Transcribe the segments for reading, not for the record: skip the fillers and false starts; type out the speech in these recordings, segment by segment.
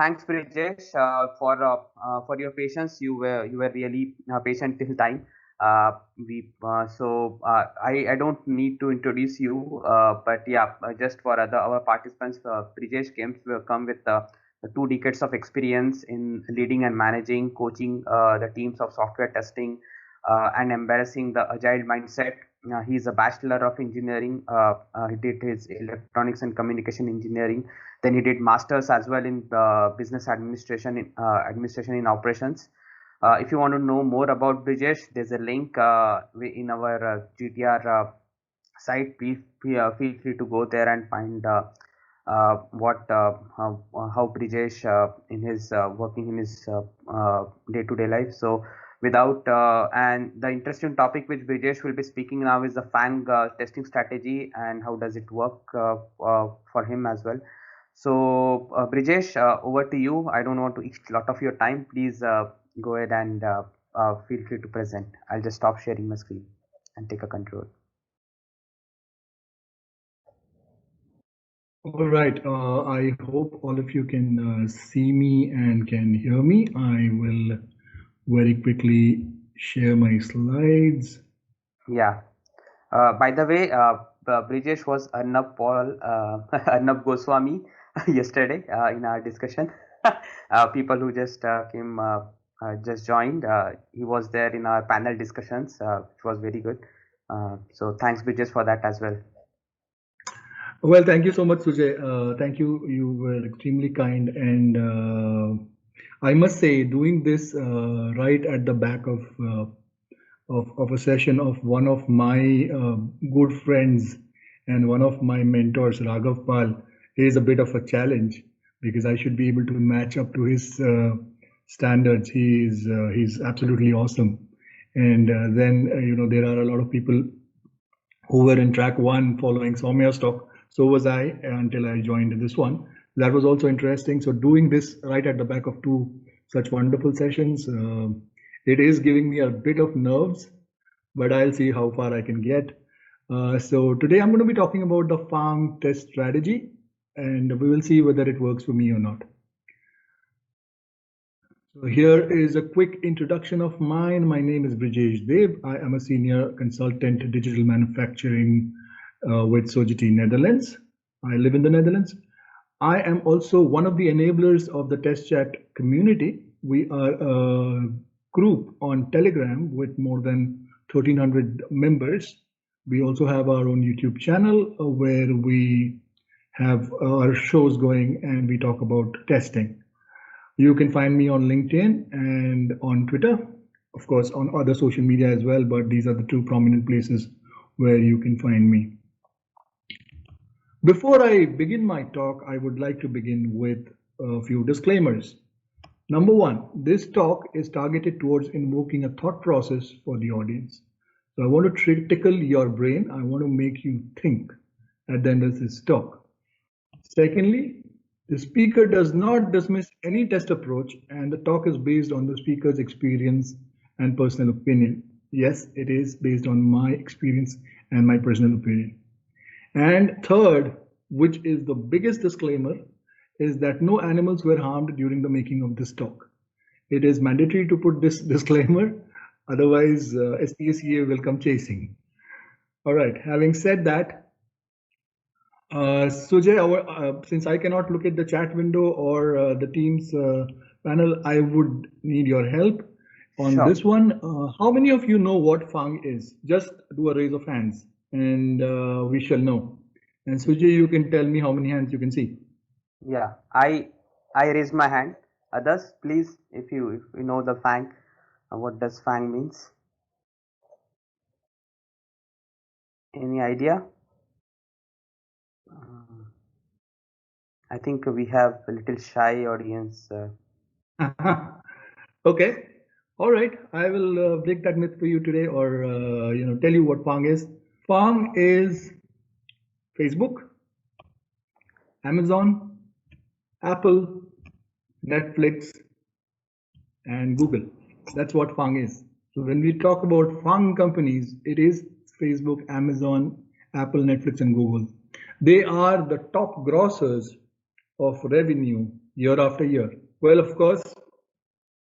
thanks, Brijesh, for your patience. You were really patient till time. I don't need to introduce you, but yeah, just for our participants, Brijesh came will come with 2 decades of experience in leading and managing, coaching the teams of software testing, and embarrassing the agile mindset. He's a bachelor of engineering. He did his electronics and communication engineering. Then he did masters as well in business administration in operations. If you want to know more about Brijesh, there's a link in our GTR site. Please feel free to go there and find how Brijesh in his working in his day-to-day life. So without and the interesting topic which Brijesh will be speaking now is the FANG testing strategy and how does it work for him as well. So Brijesh, over to you. I don't want to eat a lot of your time. Please go ahead and feel free to present. I'll just stop sharing my screen and take a control. All right. I hope all of you can see me and can hear me. I will very quickly share my slides. Yeah. By the way, Brijesh was Arnab Paul, Arnab Goswami yesterday in our discussion. People who just came, just joined. He was there in our panel discussions, which was very good. So thanks, Brijesh, for that as well. Well, thank you so much, Sujay. Thank you. You were extremely kind, and I must say, doing this right at the back of a session of one of my good friends and one of my mentors, Raghav Pal, is a bit of a challenge because I should be able to match up to his standards. He's absolutely awesome, and then there are a lot of people who were in track one following Soumya's talk. So was I until I joined this one. That was also interesting. So doing this right at the back of 2 such wonderful sessions, it is giving me a bit of nerves, but I'll see how far I can get. So today I'm going to be talking about the FANG test strategy, and we will see whether it works for me or not. So here is a quick introduction of mine. My name is Brijesh Dev. I am a senior consultant digital manufacturing with Sogeti Netherlands. I live in the Netherlands. I am also one of the enablers of the Test Chat community. We are a group on Telegram with more than 1,300 members. We also have our own YouTube channel where we have our shows going and we talk about testing. You can find me on LinkedIn and on Twitter, of course, on other social media as well, but these are the 2 prominent places where you can find me. Before I begin my talk, I would like to begin with a few disclaimers. Number 1, this talk is targeted towards invoking a thought process for the audience. So I want to tickle your brain. I want to make you think at the end of this talk. Secondly, the speaker does not dismiss any test approach, and the talk is based on the speaker's experience and personal opinion. Yes, it is based on my experience and my personal opinion. And third, which is the biggest disclaimer, is that no animals were harmed during the making of this talk. It is mandatory to put this disclaimer, otherwise SPCA will come chasing. All right, having said that, Sujay, since I cannot look at the chat window or the Teams panel, I would need your help on this one. How many of you know what FANG is? Just do a raise of hands and we shall know. And Sujay, you can tell me how many hands you can see. Yeah, I raise my hand. Others, please, if you know the FANG, what does FANG means? Any idea? I think we have a little shy audience. Okay, all right. I will break that myth for you today, or tell you what FANG is. FANG is Facebook, Amazon, Apple, Netflix, and Google. That's what FANG is. So when we talk about FANG companies, it is Facebook, Amazon, Apple, Netflix, and Google. They are the top grossers of revenue year after year. Well, of course,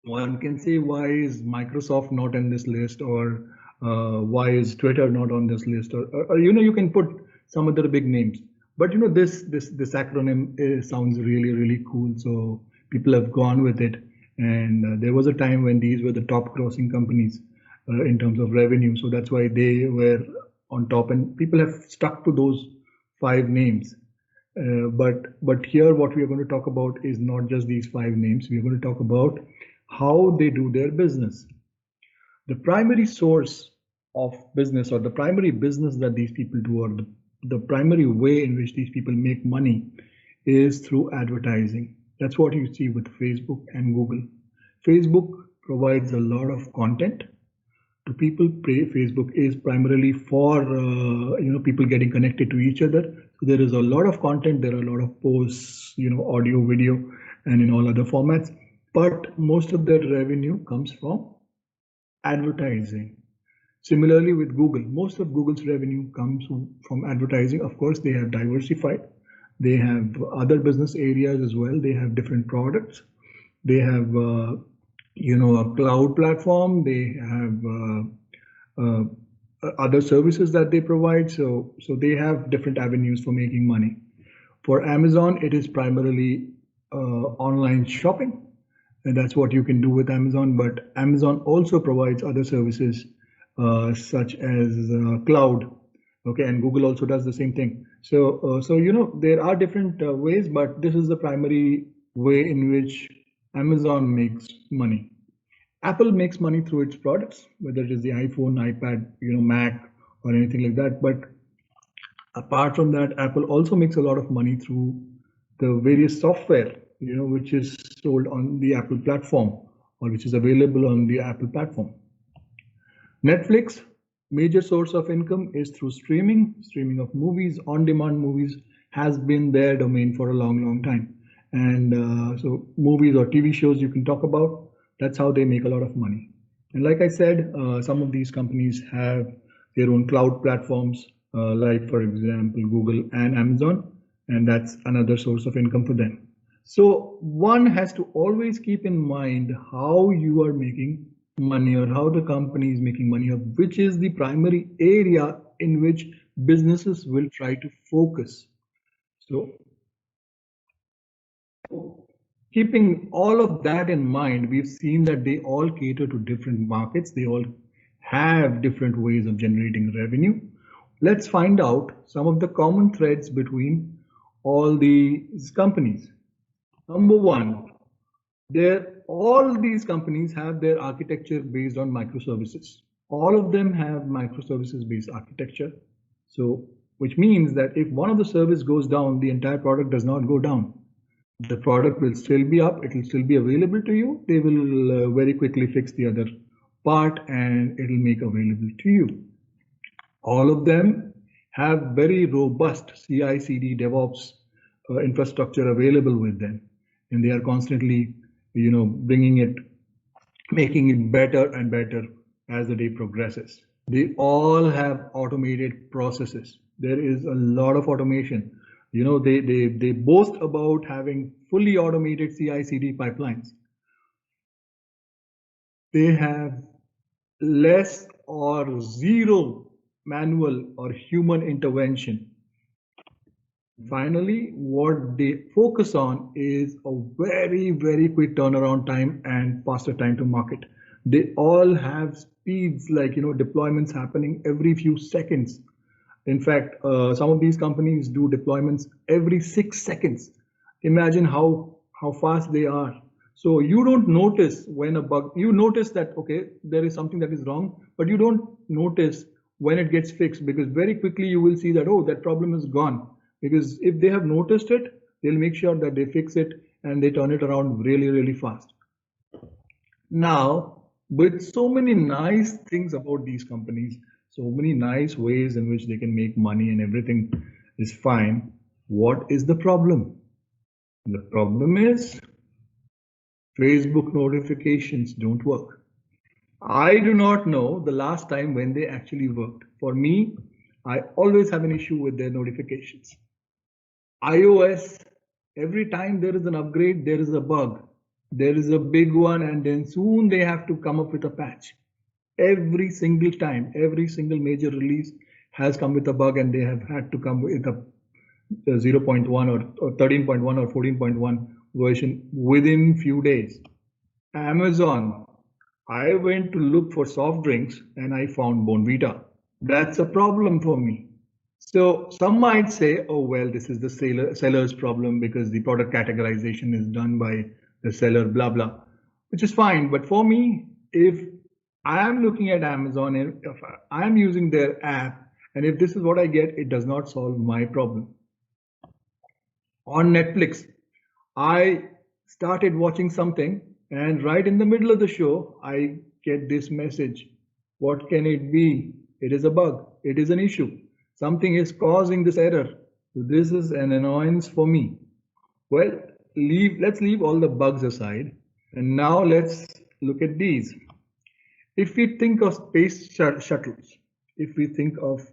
one can say, why is Microsoft not in this list, or why is Twitter not on this list, or you can put some other big names. But this acronym sounds really really cool, so people have gone with it. And there was a time when these were the top grossing companies in terms of revenue, so that's why they were on top, and people have stuck to those five names. But here, what we are going to talk about is not just these five names. We are going to talk about how they do their business. The primary source of business, or the primary business that these people do, or the primary way in which these people make money, is through advertising. That's what you see with Facebook and Google. Facebook provides a lot of content to people. Facebook is primarily for people getting connected to each other. So there is a lot of content. There are a lot of posts, audio, video, and in all other formats. But most of their revenue comes from advertising. Similarly with Google, most of Google's revenue comes from advertising. Of course, they have diversified. They have other business areas as well. They have different products. They have a cloud platform. They have other services that they provide. So they have different avenues for making money. For Amazon, it is primarily online shopping, and that's what you can do with Amazon. But Amazon also provides other services such as cloud. Okay, and Google also does the same thing. So there are different ways, but this is the primary way in which Amazon makes money. Apple makes money through its products, whether it is the iPhone, iPad, Mac, or anything like that. But apart from that, Apple also makes a lot of money through the various software, which is sold on the Apple platform, or which is available on the Apple platform. Netflix, major source of income is through streaming of movies. On-demand movies has been their domain for a long time. And so movies or TV shows you can talk about, that's how they make a lot of money. And like I said, some of these companies have their own cloud platforms, like for example, Google and Amazon, and that's another source of income for them. So one has to always keep in mind how you are making money, or how the company is making money, or which is the primary area in which businesses will try to focus. So keeping all of that in mind, we've seen that they all cater to different markets. They all have different ways of generating revenue. Let's find out some of the common threads between all these companies. Number one, all these companies have their architecture based on microservices. All of them have microservices based architecture. So, which means that if one of the service goes down, the entire product does not go down. The product will still be up, it will still be available to you. They will very quickly fix the other part and it will make available to you. All of them have very robust CI/CD DevOps infrastructure available with them, and they are constantly, bringing it, making it better and better as the day progresses. They all have automated processes. There is a lot of automation. They boast about having fully automated CI/CD pipelines. They have less or zero manual or human intervention. Finally, what they focus on is a very, very quick turnaround time and faster time to market. They all have speeds like, deployments happening every few seconds. In fact, some of these companies do deployments every 6 seconds. Imagine how fast they are. So you don't notice when a bug, you notice that, okay, there is something that is wrong, but you don't notice when it gets fixed, because very quickly you will see that, oh, that problem is gone. Because if they have noticed it, they'll make sure that they fix it and they turn it around really, really fast. Now, with so many nice things about these companies, so many nice ways in which they can make money and everything is fine, what is the problem? The problem is Facebook notifications don't work. I do not know the last time when they actually worked. For me, I always have an issue with their notifications. iOS Every time there is an upgrade, there is a bug. There is a big one, and then soon they have to come up with a patch. Every single time, every single major release has come with a bug, and they have had to come with a 0.1 or 13.1 or 14.1 version within few days. Amazon, I went to look for soft drinks and I found Bonvita. That's a problem for me. So some might say, oh, well, this is the seller's problem because the product categorization is done by the seller, blah, blah, which is fine. But for me, if I am looking at Amazon and if I am using their app, and if this is what I get, it does not solve my problem. On Netflix, I started watching something, and right in the middle of the show, I get this message. What can it be? It is a bug. It is an issue. Something is causing this error. So this is an annoyance for me. Well, let's leave all the bugs aside, and now let's look at these. If we think of space shuttles, if we think of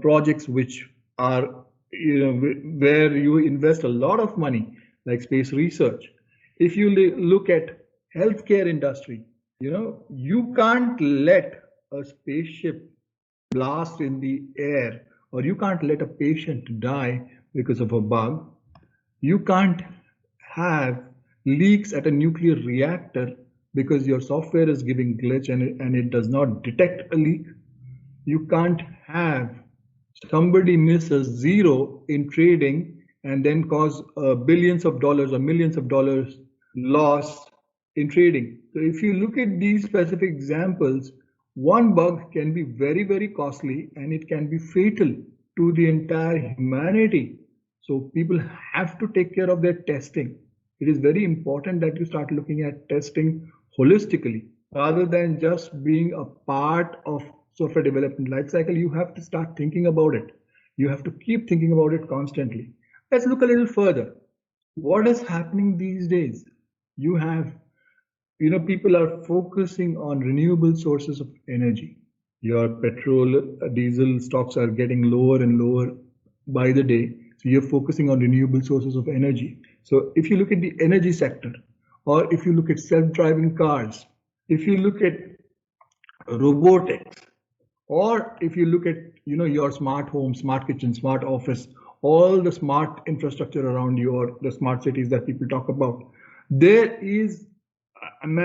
projects which are where you invest a lot of money, like space research. If you look at healthcare industry, you can't let a spaceship blast in the air, or you can't let a patient die because of a bug. You can't have leaks at a nuclear reactor because your software is giving glitch and it does not detect a leak. You can't have somebody miss a zero in trading and then cause billions of dollars or millions of dollars lost in trading. So if you look at these specific examples, one bug can be very, very costly and it can be fatal to the entire humanity. So people have to take care of their testing. It is very important that you start looking at testing holistically rather than just being a part of software development lifecycle. You have to start thinking about it. You have to keep thinking about it constantly. Let's look a little further. What is happening these days? You have, people are focusing on renewable sources of energy. Your petrol, diesel stocks are getting lower and lower by the day. So you're focusing on renewable sources of energy. So if you look at the energy sector, or if you look at self-driving cars, if you look at robotics, or if you look at your smart home, smart kitchen, smart office, all the smart infrastructure around you, or the smart cities that people talk about, there is an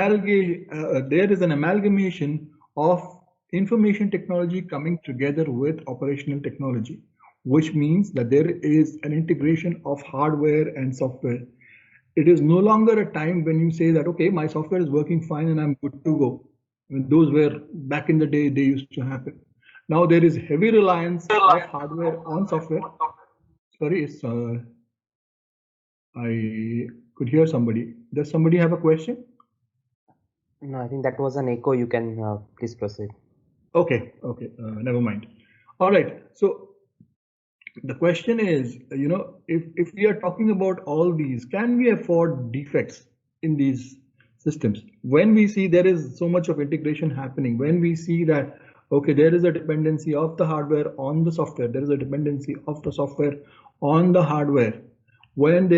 amalgamation of information technology coming together with operational technology, which means that there is an integration of hardware and software. It is no longer a time when you say that, okay, my software is working fine and I'm good to go. Those were back in the day, they used to happen. Now there is heavy reliance of hardware on software. Sorry, I could hear somebody. Does somebody have a question? No, I think that was an echo. You can please proceed. Okay, never mind. All right, so the question is, if we are talking about all these, can we afford defects in these systems? When we see there is so much of integration happening, when we see that, okay, there is a dependency of the hardware on the software, there is a dependency of the software on the hardware, when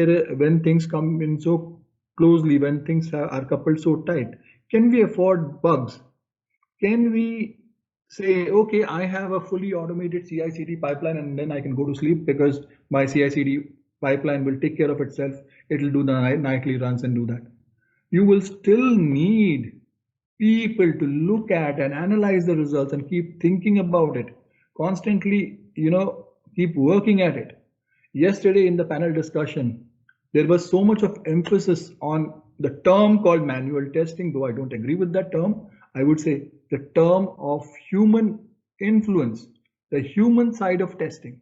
things come in so closely, when things are coupled so tight, can we afford bugs? Can we say, okay, I have a fully automated CI/CD pipeline and then I can go to sleep because my CI/CD pipeline will take care of itself. It'll do the nightly runs and do that. You will still need people to look at and analyze the results and keep thinking about it constantly, keep working at it. Yesterday in the panel discussion, there was so much of emphasis on the term called manual testing, though I don't agree with that term. I would say the term of human influence, the human side of testing.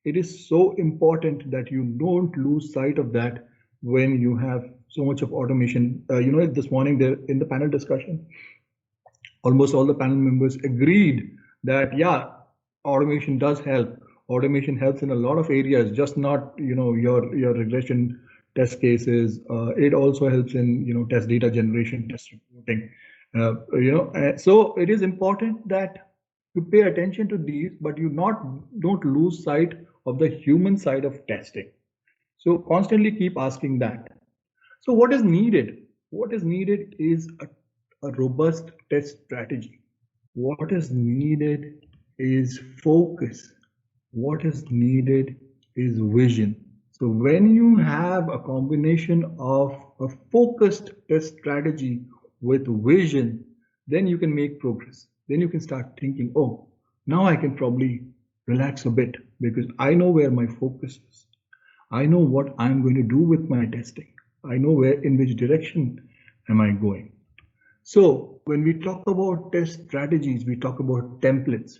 It is so important that you don't lose sight of that when you have so much of automation. This morning there in the panel discussion, almost all the panel members agreed that, yeah, automation does help. Automation helps in a lot of areas, just not your regression test cases. It also helps in test data generation, test reporting. So it is important that you pay attention to these, but you don't lose sight of the human side of testing. So constantly keep asking that. So what is needed? What is needed is a robust test strategy. What is needed is focus. What is needed is vision. So when you have a combination of a focused test strategy with vision, then you can make progress. Then you can start thinking, oh, now I can probably relax a bit because I know where my focus is. I know what I'm going to do with my testing. I know where, in which direction am I going. So when we talk about test strategies, we talk about templates.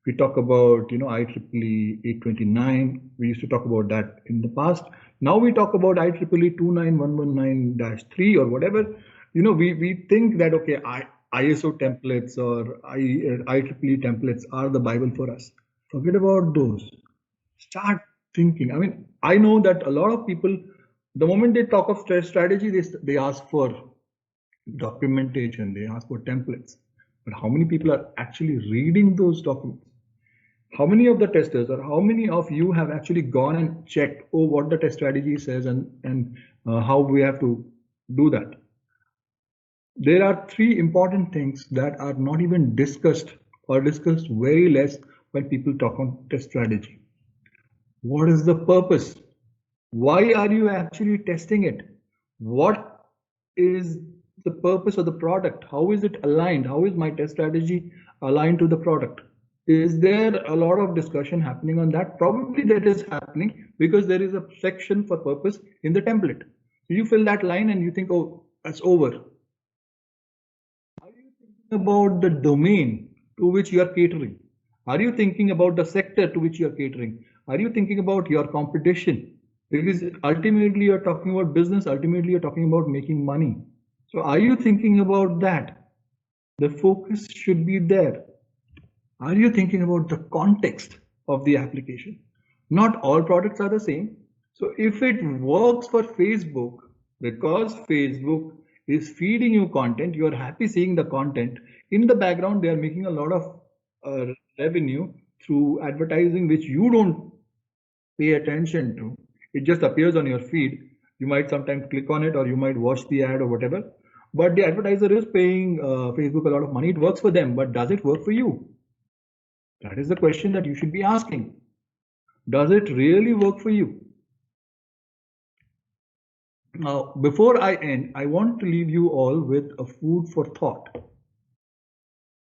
We talk about, IEEE 829. We used to talk about that in the past. Now we talk about IEEE 29119-3 or whatever. We think that, okay, ISO templates or IEEE templates are the Bible for us. Forget about those. Start thinking. I mean, I know that a lot of people, the moment they talk of strategy, they ask for documentation, they ask for templates. But how many people are actually reading those documents? How many of the testers or how many of you have actually gone and checked, oh, what the test strategy says and how we have to do that? There are three important things that are not even discussed or discussed very less when people talk on test strategy. What is the purpose? Why are you actually testing it? What is the purpose of the product? How is it aligned? How is my test strategy aligned to the product? Is there a lot of discussion happening on that? Probably that is happening because there is a section for purpose in the template. You fill that line and you think, oh, that's over. Are you thinking about the domain to which you are catering? Are you thinking about the sector to which you are catering? Are you thinking about your competition? Because ultimately you're talking about business, ultimately you're talking about making money. So are you thinking about that? The focus should be there. Are you thinking about the context of the application? Not all products are the same. So if it works for Facebook, because Facebook is feeding you content, you are happy seeing the content. In the background, they are making a lot of revenue through advertising, which you don't pay attention to. It just appears on your feed. You might sometimes click on it or you might watch the ad or whatever. But the advertiser is paying Facebook a lot of money. It works for them, but does it work for you? That is the question that you should be asking. Does it really work for you? Now, before I end, I want to leave you all with a food for thought.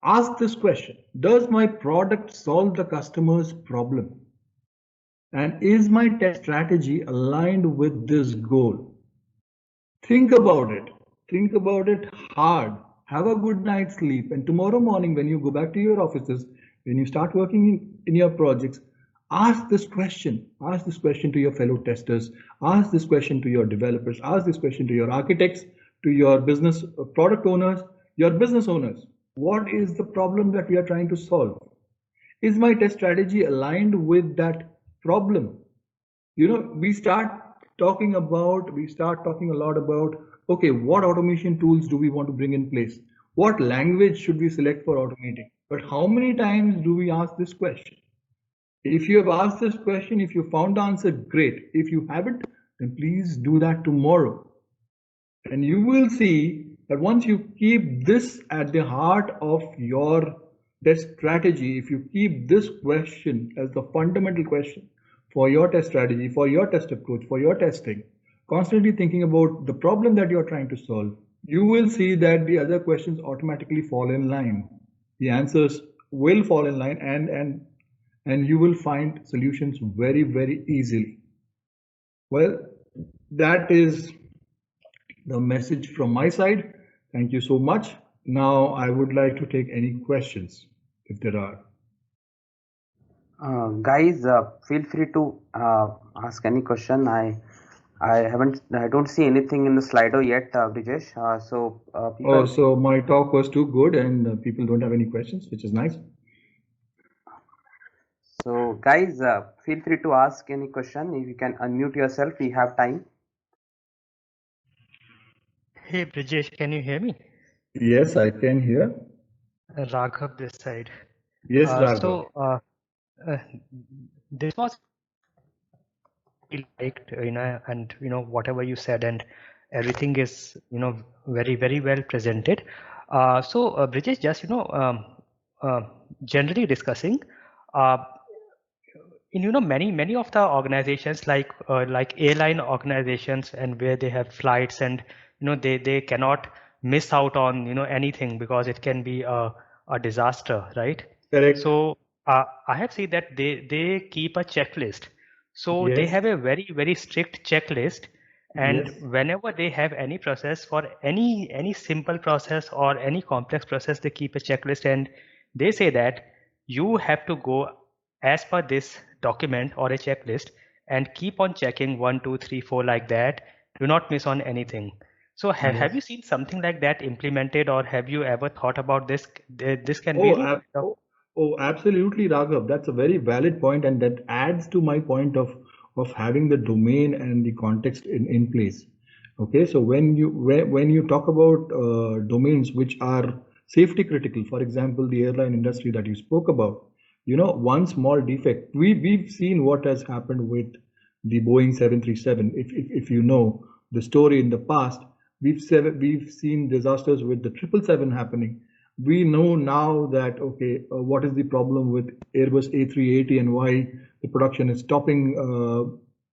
Ask this question: does my product solve the customer's problem? And is my test strategy aligned with this goal? Think about it. Think about it hard. Have a good night's sleep. And tomorrow morning, when you go back to your offices, when you start working in your projects, ask this question. Ask this question to your fellow testers. Ask this question to your developers. Ask this question to your architects, to your business product owners, your business owners. What is the problem that we are trying to solve? Is my test strategy aligned with that problem? We start talking a lot about, okay, what automation tools do we want to bring in place? What language should we select for automating? But how many times do we ask this question? If you have asked this question, if you found the answer, great. If you haven't, then please do that tomorrow. And you will see that once you keep this at the heart of your test strategy, if you keep this question as the fundamental question for your test strategy, for your test approach, for your testing, constantly thinking about the problem that you're trying to solve, you will see that the other questions automatically fall in line. The answers will fall in line and you will find solutions very, very easily. Well, that is the message from my side. Thank you so much. Now I would like to take any questions if there are. Guys, feel free to ask any question. I don't see anything in the Slido yet, Brijesh. So my talk was too good and people don't have any questions, which is nice. So guys, feel free to ask any question. If you can unmute yourself, we have time. Hey Brijesh, can you hear me? Yes, I can hear. Raghav this side. Yes, Raghav. So this was liked, and whatever you said, and everything is very very well presented. So Brijesh, just uh, generally discussing, uh, in many of the organizations like airline organizations, and where they have flights, and they cannot miss out on anything, because it can be a disaster, right? Correct. So I have seen that they keep a checklist. So they Yes. have a very very strict checklist, and Yes. whenever they have any process, for any simple process or any complex process, they keep a checklist, and they say that you have to go as per this document or a checklist, and keep on checking 1 2 3 4 like that. Do not miss on anything. So have Yes. you seen something like that implemented, or have you ever thought about this? This can Oh, really kind of. absolutely, Raghav. That's a very valid point, and that adds to my point of having the domain and the context in place. Okay, so when you talk about domains which are safety critical, for example, the airline industry that you spoke about, one small defect, we've seen what has happened with the Boeing 737. If you know the story in the past, we've seen disasters with the 777 happening. We know now that, okay, what is the problem with Airbus A380 and why the production is stopping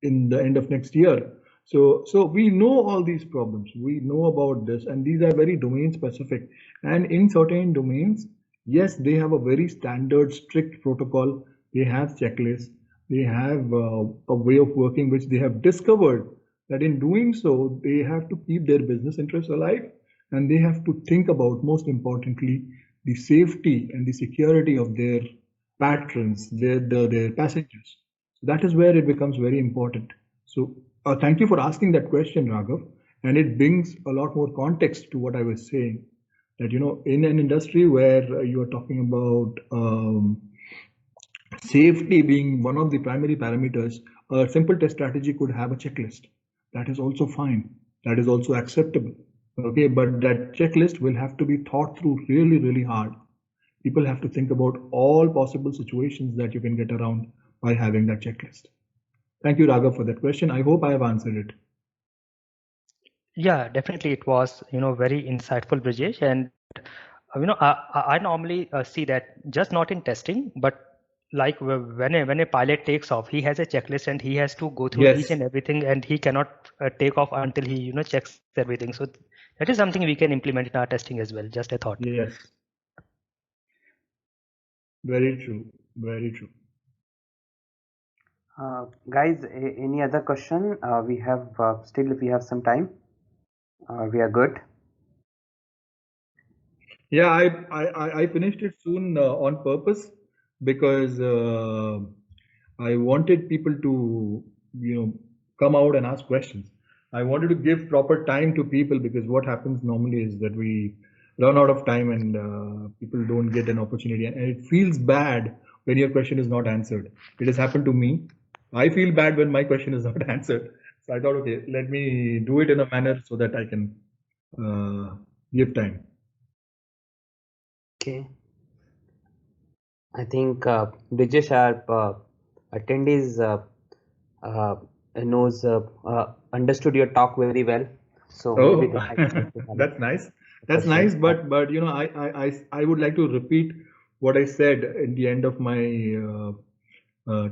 in the end of next year. So we know all these problems. We know about this, and these are very domain specific. And in certain domains, yes, they have a very standard, strict protocol. They have checklists. They have a way of working which they have discovered that in doing so, they have to keep their business interests alive, and they have to think about, most importantly, the safety and the security of their patrons, their passengers. So that is where it becomes very important. So thank you for asking that question, Raghav, and it brings a lot more context to what I was saying. That in an industry where you are talking about safety being one of the primary parameters, a simple test strategy could have a checklist. That is also fine. That is also acceptable. Okay, but that checklist will have to be thought through really, really hard. People have to think about all possible situations that you can get around by having that checklist. Thank you, Raghav, for that question. I hope I have answered it. Yeah, definitely it was, very insightful, Brijesh. And I normally see that, just not in testing, but like when a pilot takes off, he has a checklist, and he has to go through each Yes, and everything, and he cannot take off until he checks everything. So that is something we can implement in our testing as well. Just a thought. yes, very true, very true. Guys, any other question? We have still, we have some time. We are good. Yeah, I finished it soon on purpose because I wanted people to, come out and ask questions. I wanted to give proper time to people because what happens normally is that we run out of time and people don't get an opportunity. And it feels bad when your question is not answered. It has happened to me. I feel bad when my question is not answered. So I thought, okay, let me do it in a manner so that I can give time. Okay. I think Brijesh, our attendees uh, knows understood your talk very well. So maybe Oh, they might like to have that's nice. That's questions. nice. But I would like to repeat what I said in the end of my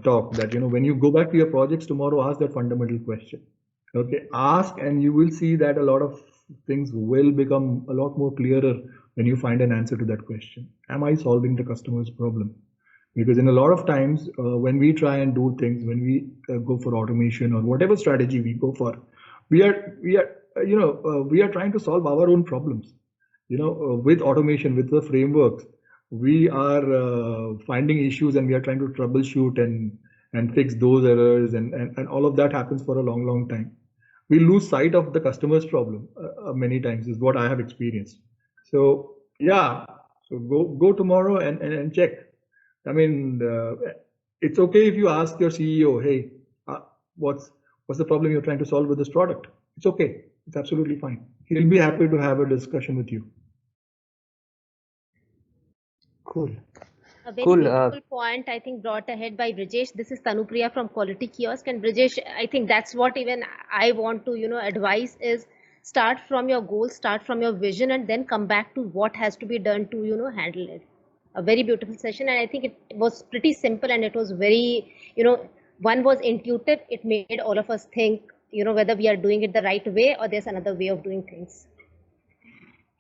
talk, that when you go back to your projects tomorrow, ask that fundamental question. Okay, ask, and you will see that a lot of things will become a lot more clearer when you find an answer to that question. Am I solving the customer's problem? Because in a lot of times, when we try and do things, when we go for automation or whatever strategy we go for, we are trying to solve our own problems. With automation, with the frameworks, we are finding issues, and we are trying to troubleshoot and fix those errors, and all of that happens for a long, long time. We lose sight of the customer's problem many times, is what I have experienced. So yeah, so go tomorrow and check. I mean, it's okay if you ask your CEO, hey, uh, what's the problem you're trying to solve with this product? It's okay. It's absolutely fine. He'll be happy to have a discussion with you. Cool. A very Cool. beautiful point, I think, brought ahead by Brijesh. This is Tanupriya from Quality Kiosk. And Brijesh, I think that's what even I want to, advise is start from your goals, start from your vision, and then come back to what has to be done to, handle it. A very beautiful session. And I think it was pretty simple and it was very, one was intuitive. It made all of us think, whether we are doing it the right way or there's another way of doing things.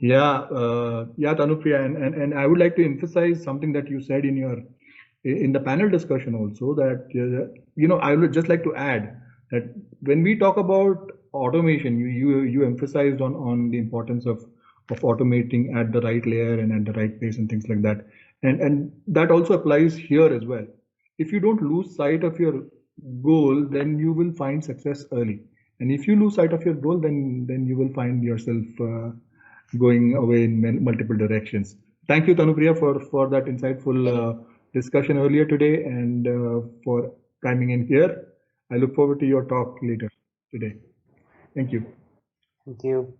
Yeah, Tanupriya, and I would like to emphasize something that you said in the panel discussion also, that I would just like to add that when we talk about automation, you emphasized on the importance of automating at the right layer and at the right pace and things like that, and that also applies here as well. If you don't lose sight of your goal, then you will find success early, and if you lose sight of your goal, then you will find yourself going away in multiple directions. Thank you, Tanupriya, for that insightful discussion earlier today and for coming in here. I look forward to your talk later today. Thank you. Thank you.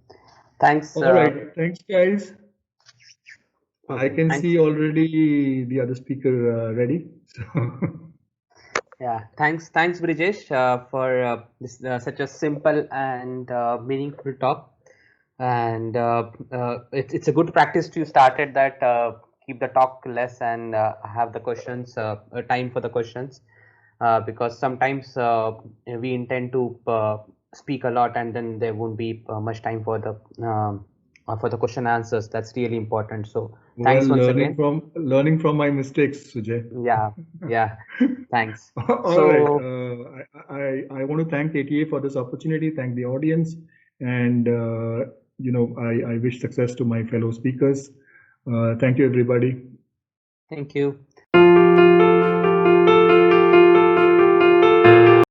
Thanks. All right. Thanks, guys. Okay, I can thanks. see already the other speaker ready. So Yeah, thanks, Brijesh, for this such a simple and meaningful talk. And it's a good practice to started that keep the talk less and have the questions time for the questions, because sometimes we intend to speak a lot and then there won't be much time for the question answers. That's really important. So thanks once again. Learning from my mistakes, Sujay. Yeah, thanks. All right. I want to thank ATA for this opportunity. Thank the audience, and I wish success to my fellow speakers. Thank you, everybody. Thank you.